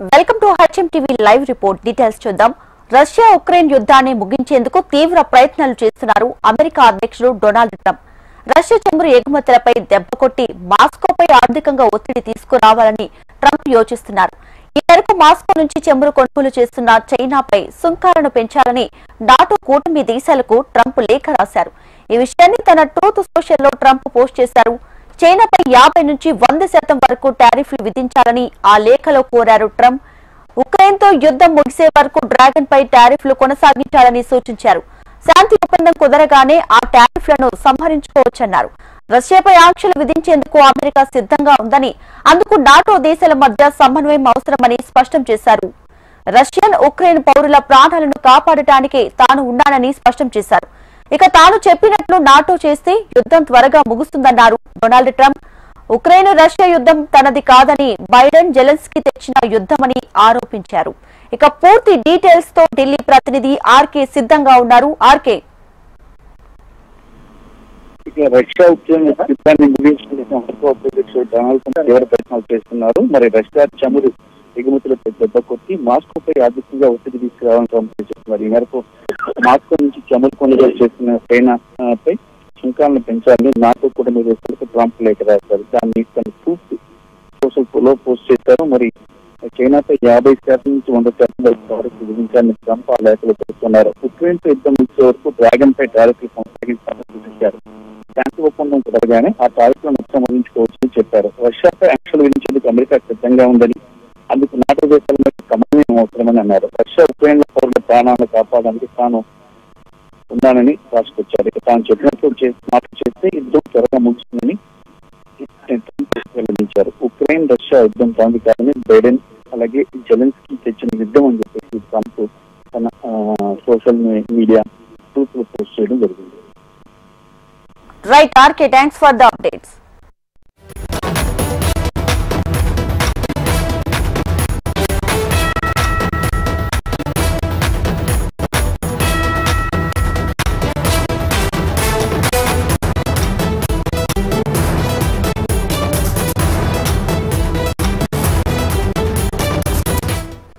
Welcome to HM TV live report. Details చూద్దాం. Russia Ukraine యుద్ధాన్ని ముగించేందుకు తీవ్ర ప్రయత్నాలు చేస్తున్నారు అమెరికా అధ్యక్షుడు డొనాల్డ్ ట్రంప్. రష్యా చమురు ఎగుమతులపై దెబ్బ కొట్టి మాస్కోపై ఆర్థికంగా ఒత్తిడి తీసుకురావాలని ట్రంప్ యోచిస్తున్నారు. ఈ మేరకు మాస్కో నుంచి చమురు కొనుగోలు చేస్తున్న చైనాపై సుంకాలను పెంచాలని నాటో కూటమి దేశాలకు ట్రంప్ లేఖ రాశారు. ఈ విషయాన్ని తన ట్రూత్ సోషల్లో ట్రంప్ పోస్ట్ చేశారు. చైనాపై 50 నుంచి 100% వరకు టారిఫ్లు విధించాలని ఆ లేఖలో కోరారు ట్రంప్. ఉక్రెయిన్తో యుద్ధం ముగిసే వరకు డ్రాగన్ పై టారిఫ్లు కొనసాగించాలని సూచించారు. శాంతి ఒప్పందం కుదరగానే ఆ టారిఫ్లను సంహరించుకోవచ్చన్నారు. రష్యాపై ఆంక్షలు విధించేందుకు అమెరికా సిద్ధంగా ఉందని, అందుకు నాటో దేశాల మధ్య సమన్వయం అవసరమని స్పష్టం చేశారు. రష్యన్ ఉక్రెయిన్ పౌరుల ప్రాణాలను కాపాడటానికే తాను ఉన్నానని స్పష్టం చేశారు. ఇక తాను చెప్పినట్లు నాటో చేస్తే యుద్ధం త్వరగా ముగుస్తుందన్నారు డొనాల్డ్ ట్రంప్. ఉక్రెయిన్ రష్యా యుద్ధం తనది కాదని, బైడెన్ జెలెన్స్కీ తెచ్చిన యుద్ధమని ఆరోపించారు. ఇక పూర్తి డీటెయిల్స్ తో ఢిల్లీ ప్రతినిధి ఆర్కే సిద్ధంగా ఉన్నారు. ఆర్కే, రష్యా ఉక్రెయిన్ యుద్ధాన్ని ముగించేందుకు అమెరికా అధ్యక్షుడు డొనాల్డ్ ట్రంప్ తీవ్ర ప్రయత్నాలు చేస్తున్నారు. మరి రష్యా చమురు ఎగుమతులపై దెబ్బ కొట్టి మాస్కోపై ఆర్థికంగా ఒత్తిడి తీసుకురావాలని ట్రంప్ చేస్తున్నారు. ఈ మేరకు మాస్కో నుంచి చమురు కొనుగోలు చేస్తున్న చైనాపై సుంకాలను పెంచాలని నాటో కూటమి దేశాలకు ట్రంప్ లేఖ రాశారు. దాన్ని తన ట్రూత్ సోషల్ లో పోస్ట్ చేశారు. మరి చైనాపై 50% నుంచి 100% టారిఫ్లు విధించాలని ట్రంప్ ఆ లేఖలో పేర్కొన్నారు. ఉక్రెయిన్ తో యుద్ధం ముగిసే వరకు డ్రాగన్ పై టారిఫ్లు కొనసాగించాలని సూచించారు. శాంతి ఒప్పందం కుదరగానే ఆ టారిఫ్లను మొత్తం వదిలించుకోవచ్చని చెప్పారు. రష్యాపై ఆంక్షలు విధించేందుకు అమెరికా సిద్ధంగా ఉందని, అందుకు నాటో దేశాల మీద సమన్వయం అవసరమని అన్నారు. రష్యా ఉక్రెయిన్ పౌరుల ప్రాణాలను కాపాడడానికి తాను ఉన్నానని రాసుకొచ్చారు. ఇక తాను చెప్పినట్లు చేస్తే యుద్ధం త్వరగా ముగుస్తుందని వెల్లడించారు. ఉక్రెయిన్ రష్యా యుద్ధం కాదు కాదని బైడెన్ అలాగే జెలెన్స్కీ తెచ్చిన యుద్ధం అని చెప్పేసి ట్రంప్ తన సోషల్ మీడియా ట్రూత్ లో పోస్ట్ చేయడం జరిగింది. Right RK, thanks for the updates.